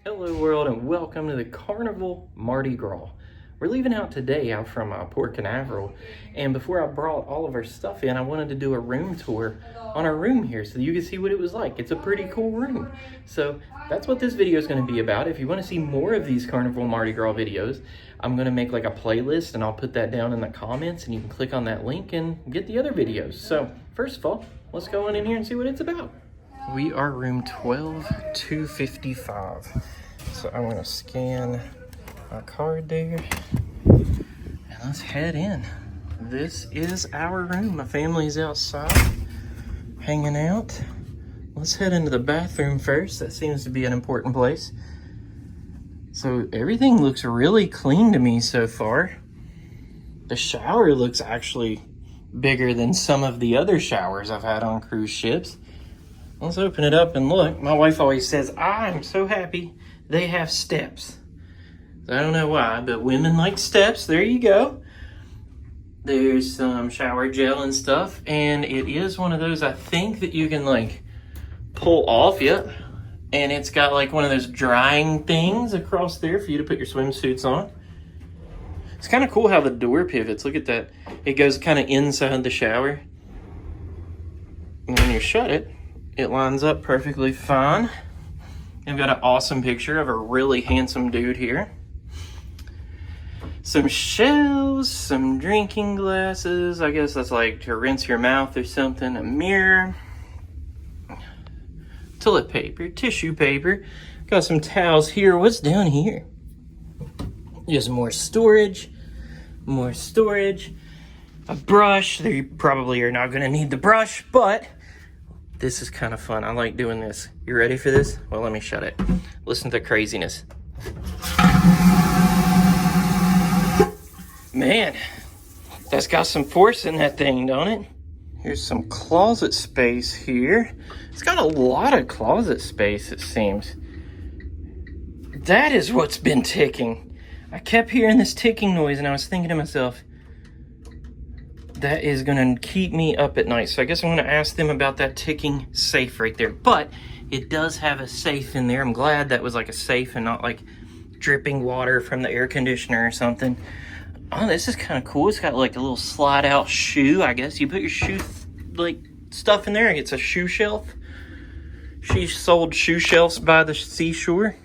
Hello world and welcome to the Carnival Mardi Gras. We're leaving out today out from Port Canaveral, and before I brought all of our stuff in, I wanted to do a room tour on our room here so you can see what it was like. It's a pretty cool room. So that's what this video is going to be about. If you want to see more of these Carnival Mardi Gras videos, I'm going to make like a playlist and I'll put that down in the comments and you can click on that link and get the other videos. So first of all, let's go on in here and see what it's about. We are room 12255. So I'm gonna scan my card there and let's head in. This is our room. My family's outside hanging out. Let's head into the bathroom first. That seems to be an important place. So everything looks really clean to me so far. The shower looks actually bigger than some of the other showers I've had on cruise ships. Let's open it up and look. My wife always says, I'm so happy they have steps. I don't know why, but women like steps. There you go. There's some shower gel and stuff. And it is one of those, I think, that you can like pull off. Yep. And it's got like one of those drying things across there for you to put your swimsuits on. It's kind of cool how the door pivots. Look at that. It goes kind of inside the shower. And when you shut it, it lines up perfectly fine. I've got an awesome picture of a really handsome dude here. Some shelves, some drinking glasses. I guess that's like to rinse your mouth or something. A mirror. Toilet paper, tissue paper. Got some towels here. What's down here? Just more storage. More storage. A brush. You probably are not going to need the brush, but this is kind of fun. I like doing this. You ready for this? Well, let me shut it. Listen to the craziness. Man, that's got some force in that thing, don't it? Here's some closet space here. It's got a lot of closet space, it seems. That is what's been ticking. I kept hearing this ticking noise and I was thinking to myself, that is going to keep me up at night. So I guess I'm going to ask them about that ticking safe right there. But it does have a safe in there. I'm glad that was like a safe and not like dripping water from the air conditioner or something. Oh, this is kind of cool. It's got like a little slide out shoe. I guess you put your shoe like stuff in there. It's a shoe shelf. She sold shoe shelves by the seashore.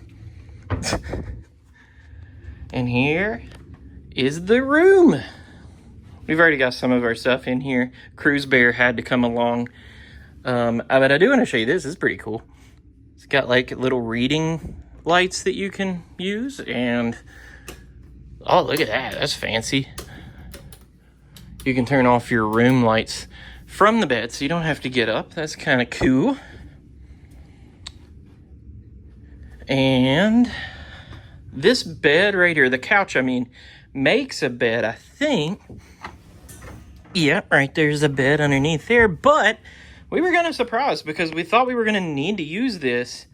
And here is the room. We've already got some of our stuff in here. Cruise Bear had to come along. But I do want to show you this. This is pretty cool. It's got like little reading lights that you can use. And, oh, look at that. That's fancy. You can turn off your room lights from the bed so you don't have to get up. That's kind of cool. And this bed right here, the couch, I mean, makes a bed, I think. Yeah, right there's a bed underneath there, but we were kind of surprised because we thought we were going to need to use this,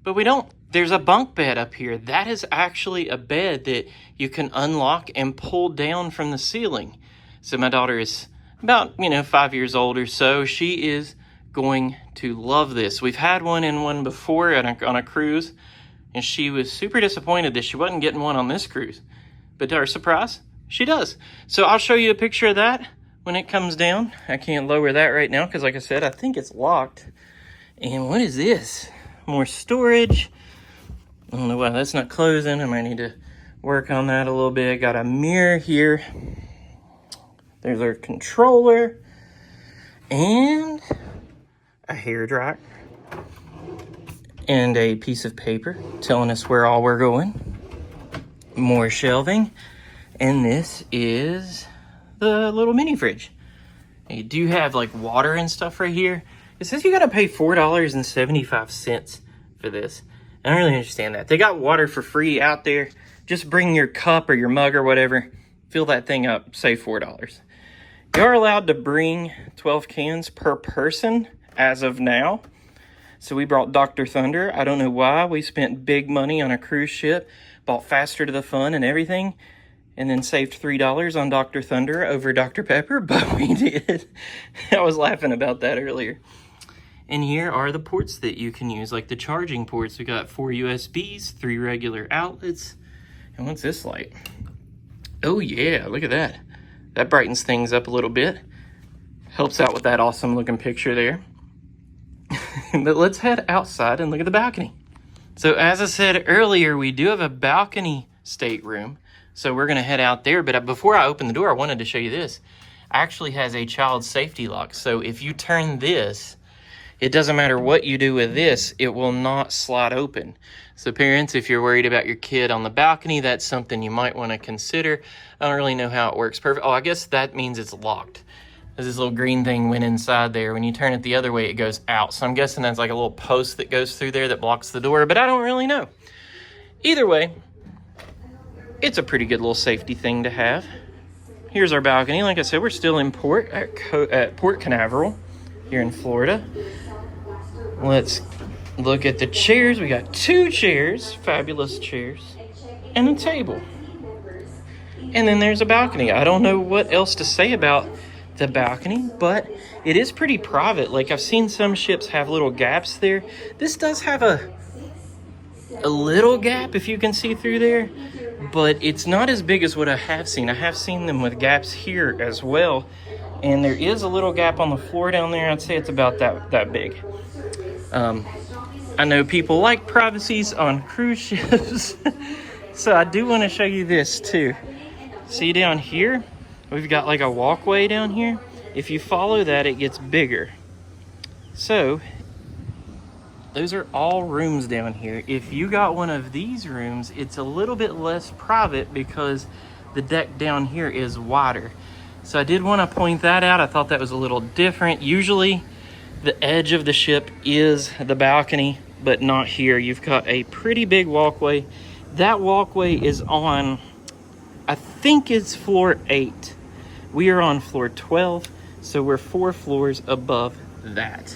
but we don't. There's a bunk bed up here. That is actually a bed that you can unlock and pull down from the ceiling. So my daughter is about, 5 years old or so. She is going to love this. We've had one before on a cruise, and she was super disappointed that she wasn't getting one on this cruise. But to our surprise, she does. So I'll show you a picture of that when it comes down. I can't lower that right now because, like I said, I think it's locked. And what is this? More storage. I don't know why that's not closing. I might need to work on that a little bit. Got a mirror here. There's our controller. And a hairdryer. And a piece of paper telling us where all we're going. More shelving. And this is the little mini fridge. You do have like water and stuff right here. It says you gotta pay $4.75 for this. I don't really understand that. They got water for free out there. Just bring your cup or your mug or whatever. Fill that thing up, save $4. You are allowed to bring 12 cans per person as of now. So we brought Dr. Thunder. I don't know why. We spent big money on a cruise ship. Bought Faster to the Fun and everything. And then saved $3 on Dr. Thunder over Dr. Pepper. But we did. I was laughing about that earlier. And here are the ports that you can use, like the charging ports. We got 4 USBs, 3 regular outlets. And what's this light? Oh yeah, look at that. That brightens things up a little bit. Helps out with that awesome looking picture there. But let's head outside and look at the balcony. So as I said earlier, we do have a balcony stateroom. So we're gonna head out there, but before I open the door, I wanted to show you this. It actually has a child safety lock. So if you turn this, it doesn't matter what you do with this, it will not slide open. So parents, if you're worried about your kid on the balcony, that's something you might want to consider. I don't really know how it works perfect. Oh, I guess that means it's locked. This little green thing went inside there. When you turn it the other way, it goes out. So I'm guessing that's like a little post that goes through there that blocks the door, but I don't really know. Either way, it's a pretty good little safety thing to have. Here's our balcony. Like I said, we're still in port at Port Canaveral here in Florida. Let's look at the chairs. We got 2 chairs, fabulous chairs, and a table. And then there's a balcony. I don't know what else to say about the balcony, but it is pretty private. Like I've seen some ships have little gaps there. This does have a little gap, if you can see through there, but it's not as big as what I have seen. I have seen them with gaps here as well. And there is a little gap on the floor down there. I'd say it's about that big. I know people like privacies on cruise ships. So I do want to show you this too. See down here, we've got like a walkway down here. If you follow that, it gets bigger. So those are all rooms down here. If you got one of these rooms, it's a little bit less private because the deck down here is wider. So I did want to point that out. I thought that was a little different. Usually the edge of the ship is the balcony, but not here. You've got a pretty big walkway. That walkway is on, I think it's floor 8. We are on floor 12, so we're 4 floors above that.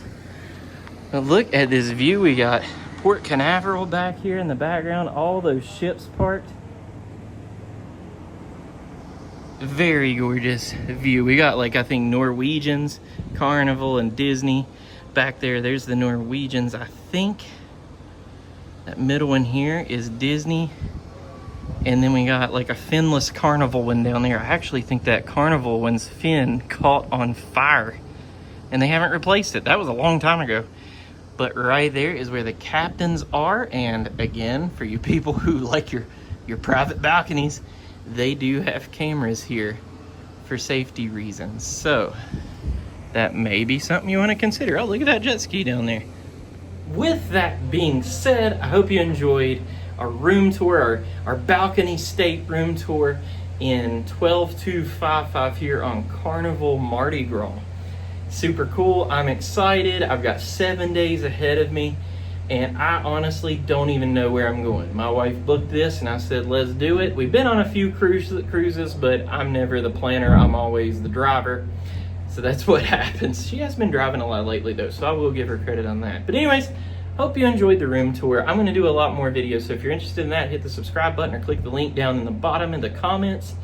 Now look at this view. We got Port Canaveral back here in the background, all those ships parked. Very gorgeous view. We got like, I think Norwegians, Carnival, and Disney back there. There's the Norwegians. I think that middle one here is Disney. And then we got like a finless Carnival one down there. I actually think that Carnival one's fin caught on fire and they haven't replaced it. That was a long time ago. But right there is where the captains are. And again, for you people who like your private balconies, they do have cameras here for safety reasons. So that may be something you want to consider. Oh, look at that jet ski down there. With that being said, I hope you enjoyed our room tour, our balcony stateroom tour in 12255 here on Carnival Mardi Gras. Super cool. I'm excited. I've got 7 days ahead of me. And I honestly don't even know where I'm going. My wife booked this and I said, let's do it. We've been on a few cruises, but I'm never the planner. I'm always the driver. So that's what happens. She has been driving a lot lately though, so I will give her credit on that. But anyways, hope you enjoyed the room tour. I'm gonna do a lot more videos. So if you're interested in that, hit the subscribe button or click the link down in the bottom in the comments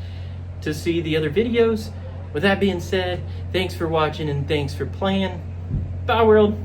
to see the other videos. With that being said, thanks for watching and thanks for playing. Bye world.